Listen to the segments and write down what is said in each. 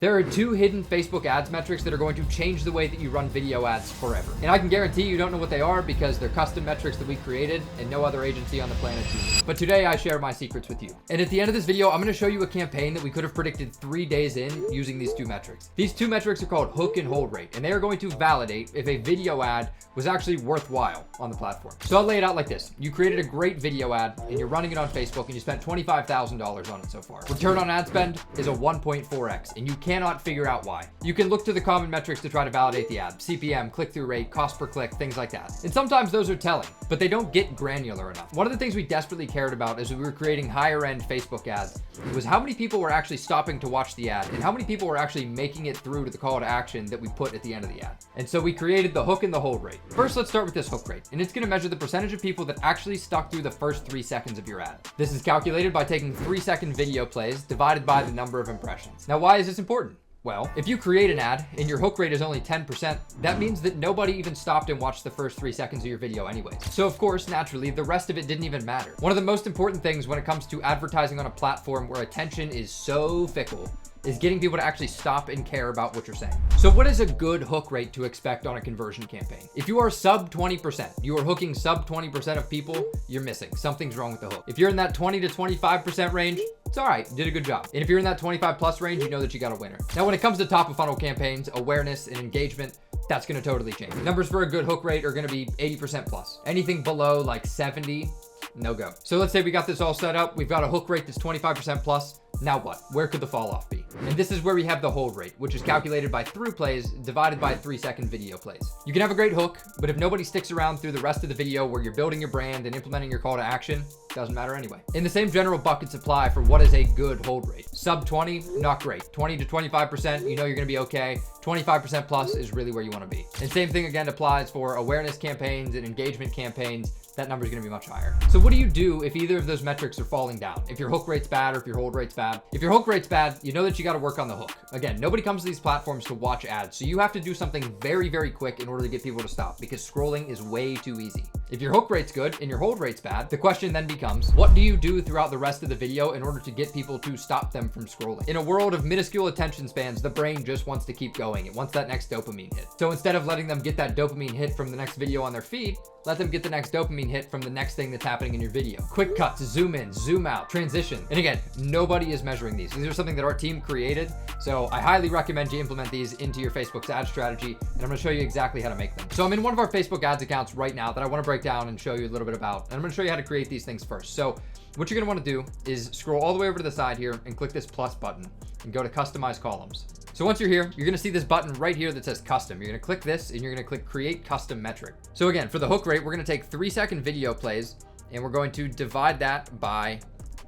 There are two hidden Facebook ads metrics that are going to change the way that you run video ads forever. And I can guarantee you don't know what they are because they're custom metrics that we created and no other agency on the planet uses. But today I share my secrets with you. And at the end of this video, I'm gonna show you a campaign that we could have predicted 3 days in using these two metrics. These two metrics are called hook and hold rate, and they are going to validate if a video ad was actually worthwhile on the platform. So I'll lay it out like this. You created a great video ad and you're running it on Facebook and you spent $25,000 on it so far. Return on ad spend is a 1.4x, and you cannot figure out why. You can look to the common metrics to try to validate the ad: CPM, click-through rate, cost per click, things like that. And sometimes those are telling, but they don't get granular enough. One of the things we desperately cared about as we were creating higher end Facebook ads was how many people were actually stopping to watch the ad and how many people were actually making it through to the call to action that we put at the end of the ad. And so we created the hook and the hold rate. First, let's start with this hook rate, and it's gonna measure the percentage of people that actually stuck through the first 3 seconds of your ad. This is calculated by taking 3-second video plays divided by the number of impressions. Now, why is this important? Well, if you create an ad and your hook rate is only 10%, that means that nobody even stopped and watched the first 3 seconds of your video anyways. So of course, naturally, the rest of it didn't even matter. One of the most important things when it comes to advertising on a platform where attention is so fickle is getting people to actually stop and care about what you're saying. So what is a good hook rate to expect on a conversion campaign? If you are sub 20%, you are hooking sub 20% of people, you're missing. Something's wrong with the hook. If you're in that 20 to 25% range, it's all right, you did a good job. And if you're in that 25 plus range, you know that you got a winner. Now, when it comes to top of funnel campaigns, awareness and engagement, that's gonna totally change. Numbers for a good hook rate are gonna be 80% plus. Anything below like 70, no go. So let's say we got this all set up. We've got a hook rate that's 25% plus. Now what? Where could the fall off be? And this is where we have the hold rate, which is calculated by through plays divided by 3-second video plays. You can have a great hook, but if nobody sticks around through the rest of the video where you're building your brand and implementing your call to action, it doesn't matter anyway. And the same general buckets apply for what is a good hold rate. Sub 20, not great. 20 to 25%, you know you're gonna be okay. 25% plus is really where you wanna be. And same thing again applies for awareness campaigns and engagement campaigns. That number is going to be much higher. So what do you do if either of those metrics are falling down? If your hook rate's bad or if your hold rate's bad? If your hook rate's bad, you know that you got to work on the hook. Again, nobody comes to these platforms to watch ads. So you have to do something very, very quick in order to get people to stop, because scrolling is way too easy. If your hook rate's good and your hold rate's bad, the question then becomes, what do you do throughout the rest of the video in order to get people to stop them from scrolling? In a world of minuscule attention spans, the brain just wants to keep going. It wants that next dopamine hit. So instead of letting them get that dopamine hit from the next video on their feed, let them get the next dopamine hit from the next thing that's happening in your video. Quick cuts, zoom in, zoom out, transition. And again, nobody is measuring these. These are something that our team created. So I highly recommend you implement these into your Facebook's ad strategy. And I'm gonna show you exactly how to make them. So I'm in one of our Facebook ads accounts right now that I wanna break down and show you a little bit about. And I'm gonna show you how to create these things first. So what you're gonna wanna do is scroll all the way over to the side here and click this plus button and go to customize columns. So once you're here, you're gonna see this button right here that says custom. You're gonna click this and you're gonna click create custom metric. So again, for the hook rate, we're gonna take 3-second video plays and we're going to divide that by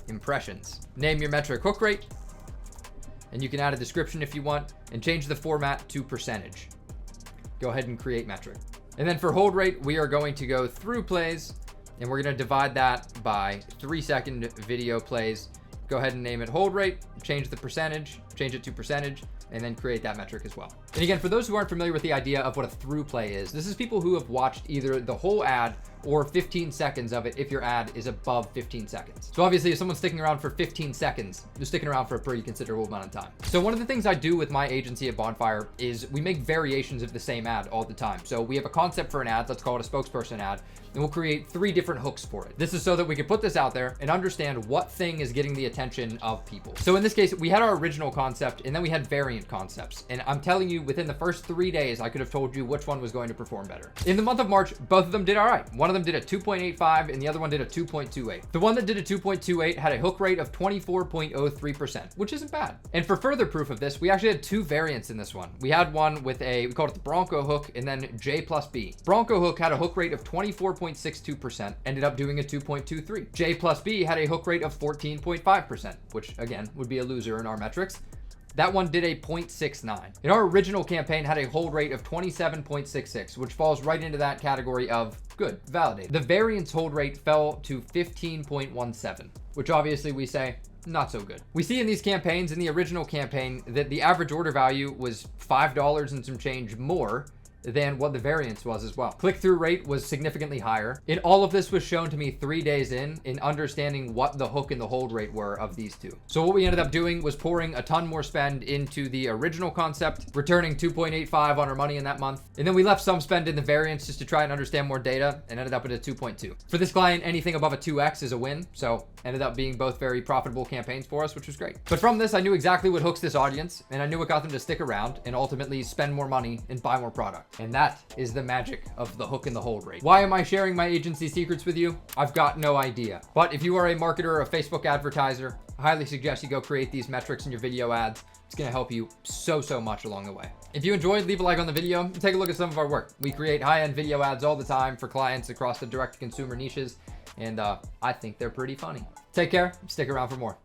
impressions. Name your metric hook rate, and you can add a description if you want, and change the format to percentage. Go ahead and create metric. And then for hold rate, we are going to go through plays and we're gonna divide that by 3-second video plays. Go ahead and name it hold rate, change the percentage, change it to percentage, and then create that metric as well. And again, for those who aren't familiar with the idea of what a through play is, this is people who have watched either the whole ad or 15 seconds of it if your ad is above 15 seconds. So obviously if someone's sticking around for 15 seconds, they're sticking around for a pretty considerable amount of time. So one of the things I do with my agency at Bonfire is we make variations of the same ad all the time. So we have a concept for an ad, let's call it a spokesperson ad, and we'll create 3 different hooks for it. This is so that we can put this out there and understand what thing is getting the attention of people. So in this case, we had our original concept and then we had variant concepts. And I'm telling you, within the first 3 days, I could have told you which one was going to perform better. In the month of March, both of them did all right. One of them did a 2.85 and the other one did a 2.28. The one that did a 2.28 had a hook rate of 24.03%, which isn't bad. And for further proof of this, we actually had 2 variants in this one. We had one with we called it the Bronco hook, and then J plus B. Bronco hook had a hook rate of 24.62%, ended up doing a 2.23. J plus B had a hook rate of 14.5%, which again would be a loser in our metrics. That one did a 0.69. And our original campaign had a hold rate of 27.66, which falls right into that category of good, validated. The variance hold rate fell to 15.17, which obviously we say, not so good. We see in these campaigns, in the original campaign, that the average order value was $5 and some change more, than what the variance was as well. Click-through rate was significantly higher. And all of this was shown to me 3 days in understanding what the hook and the hold rate were of these two. So what we ended up doing was pouring a ton more spend into the original concept, returning 2.85 on our money in that month. And then we left some spend in the variance just to try and understand more data and ended up at a 2.2. For this client, anything above a 2x is a win. So ended up being both very profitable campaigns for us, which was great. But from this, I knew exactly what hooks this audience, and I knew what got them to stick around and ultimately spend more money and buy more product. And that is the magic of the hook and the hold rate. Why am I sharing my agency secrets with you? I've got no idea. But if you are a marketer or a Facebook advertiser, I highly suggest you go create these metrics in your video ads. It's gonna help you so much along the way. If you enjoyed, leave a like on the video and take a look at some of our work. We create high-end video ads all the time for clients across the direct-to-consumer niches, and I think they're pretty funny. Take care, stick around for more.